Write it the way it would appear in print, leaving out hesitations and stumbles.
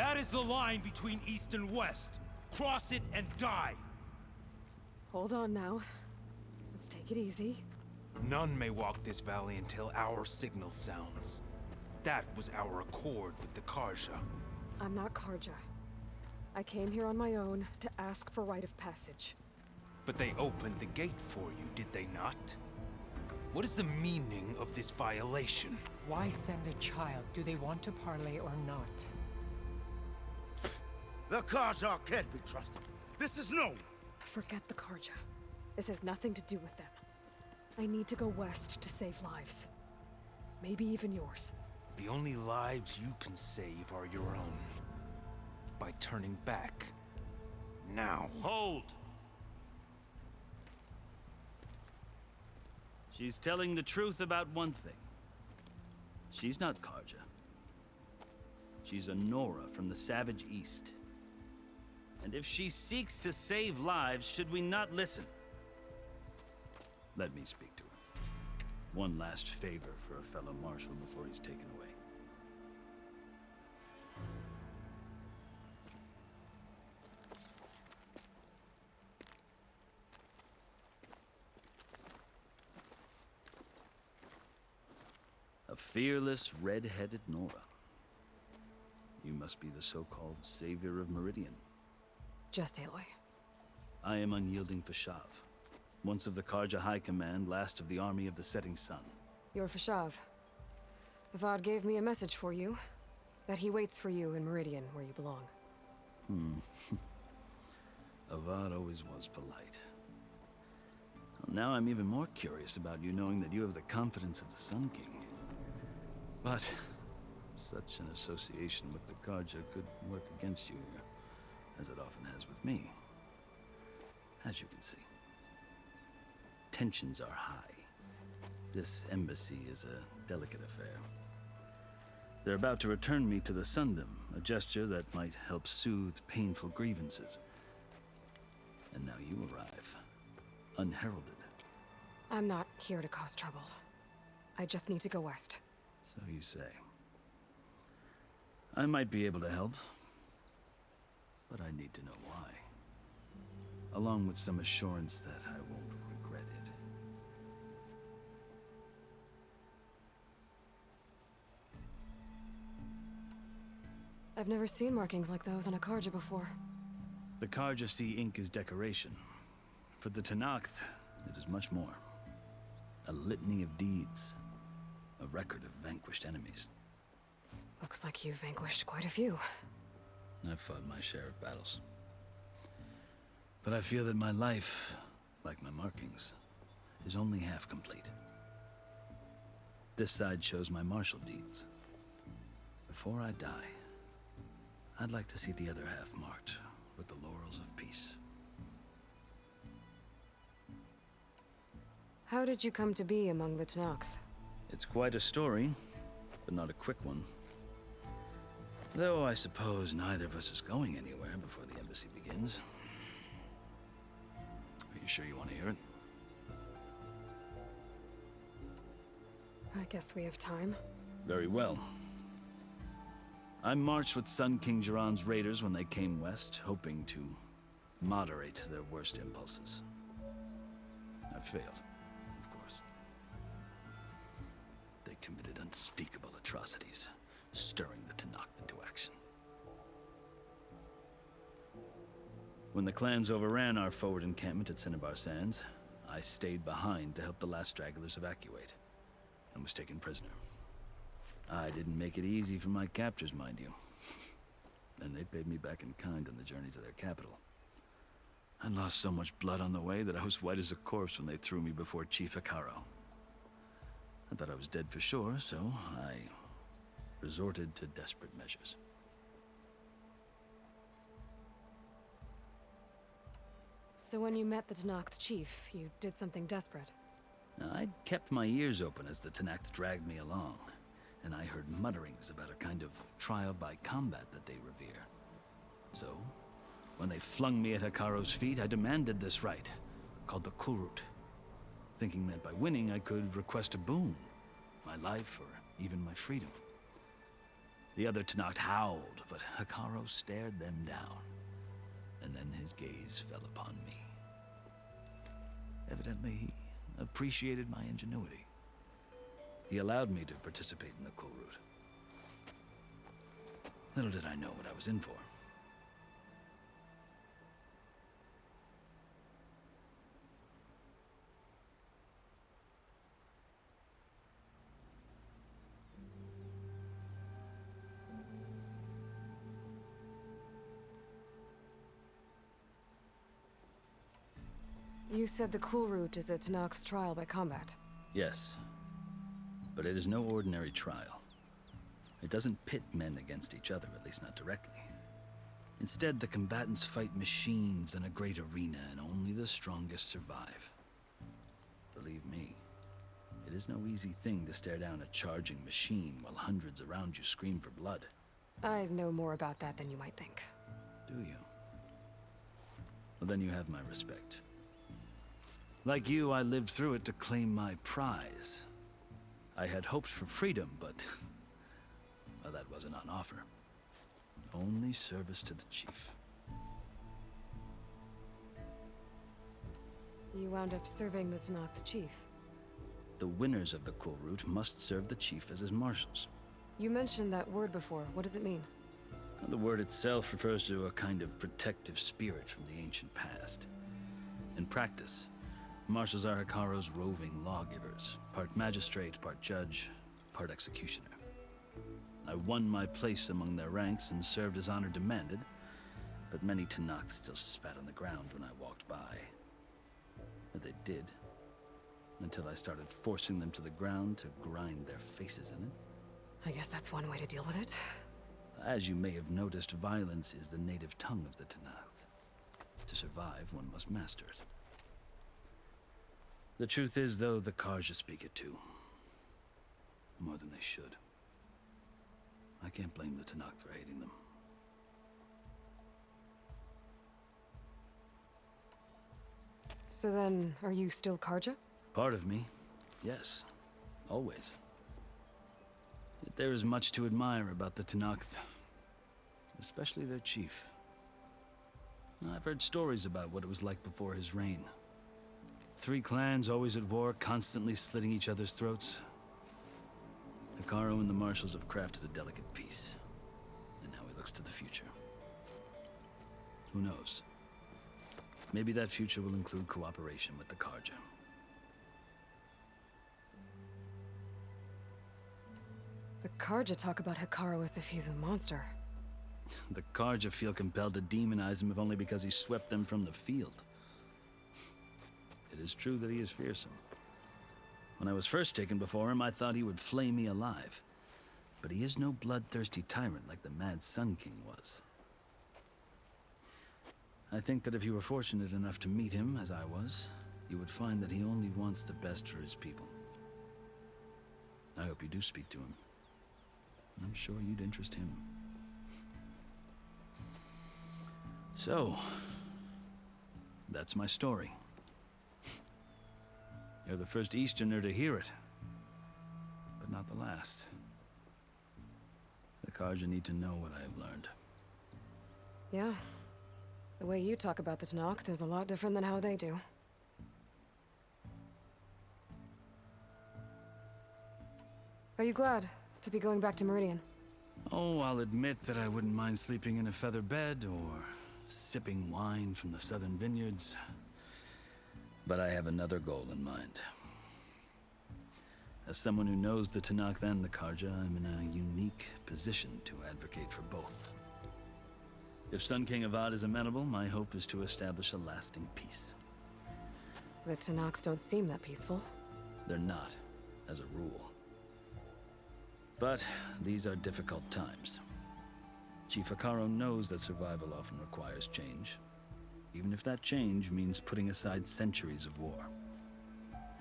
That is the line between East and West. Cross it and die. Hold on now. Let's take it easy. None may walk this valley until our signal sounds. That was our accord with the Karja. I'm not Karja. I came here on my own to ask for rite of passage. But they opened the gate for you, did they not? What is the meaning of this violation? Why send a child? Do they want to parley or not? The Karja can't be trusted. This is known. Forget the Karja. This has nothing to do with them. I need to go west to save lives. Maybe even yours. The only lives you can save are your own. By turning back. Now. Hold! She's telling the truth about one thing. She's not Karja. She's a Nora from the Savage East. And if she seeks to save lives, should we not listen? Let me speak to her. One last favor for a fellow marshal before he's taken away. A fearless, red-headed Nora. You must be the so-called savior of Meridian. Just Aloy. I am unyielding Fashav. Once of the Karja High Command, last of the army of the Setting Sun. You're Fashav. Avad gave me a message for you. That he waits for you in Meridian, where you belong. Avad always was polite. Well, now I'm even more curious about you knowing that you have the confidence of the Sun King. But such an association with the Karja could work against you here, as it often has with me. As you can see. Tensions are high. This embassy is a delicate affair. They're about to return me to the Sundom, a gesture that might help soothe painful grievances. And now you arrive, unheralded. I'm not here to cause trouble. I just need to go west. So you say. I might be able to help, but I need to know why. Along with some assurance that I won't regret it. I've never seen markings like those on a Karja before. The Karja see ink as decoration. For the Tenakth, it is much more. A litany of deeds. A record of vanquished enemies. Looks like you've vanquished quite a few. I've fought my share of battles. But I feel that my life, like my markings, is only half complete. This side shows my martial deeds. Before I die, I'd like to see the other half marked with the laurels of peace. How did you come to be among the Tenakth? It's quite a story, but not a quick one. Though I suppose neither of us is going anywhere before the embassy begins. Are you sure you want to hear it? I guess we have time. Very well. I marched with Sun King Jiran's raiders when they came west, hoping to moderate their worst impulses. I failed, of course. They committed unspeakable atrocities, stirring the Tenakth into action. When the clans overran our forward encampment at Cinnabar Sands, I stayed behind to help the last stragglers evacuate, and was taken prisoner. I didn't make it easy for my captors, mind you. And they paid me back in kind on the journey to their capital. I lost so much blood on the way that I was white as a corpse when they threw me before Chief Hekaro. I thought I was dead for sure, so I resorted to desperate measures. So when you met the Tenakth chief, you did something desperate? Now, I'd kept my ears open as the Tenakth dragged me along, and I heard mutterings about a kind of trial by combat that they revere. So, when they flung me at Hekaro's feet, I demanded this rite, called the Kulrut, thinking that by winning I could request a boon, my life or even my freedom. The other Tanakh howled, but Hikaru stared them down. And then his gaze fell upon me. Evidently, he appreciated my ingenuity. He allowed me to participate in the cool route. Little did I know what I was in for. You said the cool route is a Tanakh's trial by combat. Yes, but it is no ordinary trial. It doesn't pit men against each other, at least not directly. Instead, the combatants fight machines in a great arena, and only the strongest survive. Believe me, it is no easy thing to stare down a charging machine while hundreds around you scream for blood. I know more about that than you might think. Do you? Well, then you have my respect. Like you, I lived through it to claim my prize. I had hoped for freedom, but well, that wasn't on offer. Only service to the chief. You wound up serving the Tanakh chief. The winners of the cool route must serve the chief as his marshals. You mentioned that word before. What does it mean? The word itself refers to a kind of protective spirit from the ancient past. In practice, marshals are Hikaru's roving lawgivers, part magistrate, part judge, part executioner. I won my place among their ranks and served as honor demanded, but many Tanakh still spat on the ground when I walked by. But they did, until I started forcing them to the ground to grind their faces in it. I guess that's one way to deal with it. As you may have noticed, violence is the native tongue of the Tanakh. To survive, one must master it. The truth is, though, the Karja speak it too. More than they should. I can't blame the Tanakh for hating them. So then, are you still Karja? Part of me, yes. Always. Yet there is much to admire about the Tanakh, especially their chief. I've heard stories about what it was like before his reign. 3 clans always at war, constantly slitting each other's throats. Hikaru and the marshals have crafted a delicate peace, and now he looks to the future. Who knows? Maybe that future will include cooperation with the Karja. The Karja talk about Hikaru as if he's a monster. The Karja feel compelled to demonize him if only because he swept them from the field. It is true that he is fearsome. When I was first taken before him, I thought he would flay me alive. But he is no bloodthirsty tyrant like the Mad Sun King was. I think that if you were fortunate enough to meet him, as I was, you would find that he only wants the best for his people. I hope you do speak to him. I'm sure you'd interest him. So, that's my story. You're the first Easterner to hear it, but not the last. The Karja need to know what I have learned. Yeah. The way you talk about the Tanakh is a lot different than how they do. Are you glad to be going back to Meridian? Oh, I'll admit that I wouldn't mind sleeping in a feather bed or sipping wine from the southern vineyards. But I have another goal in mind. As someone who knows the Tanakh and the Karja, I'm in a unique position to advocate for both. If Sun King Avad is amenable, my hope is to establish a lasting peace. The Tanakh don't seem that peaceful. They're not, as a rule. But these are difficult times. Chief Hikaru knows that survival often requires change, even if that change means putting aside centuries of war.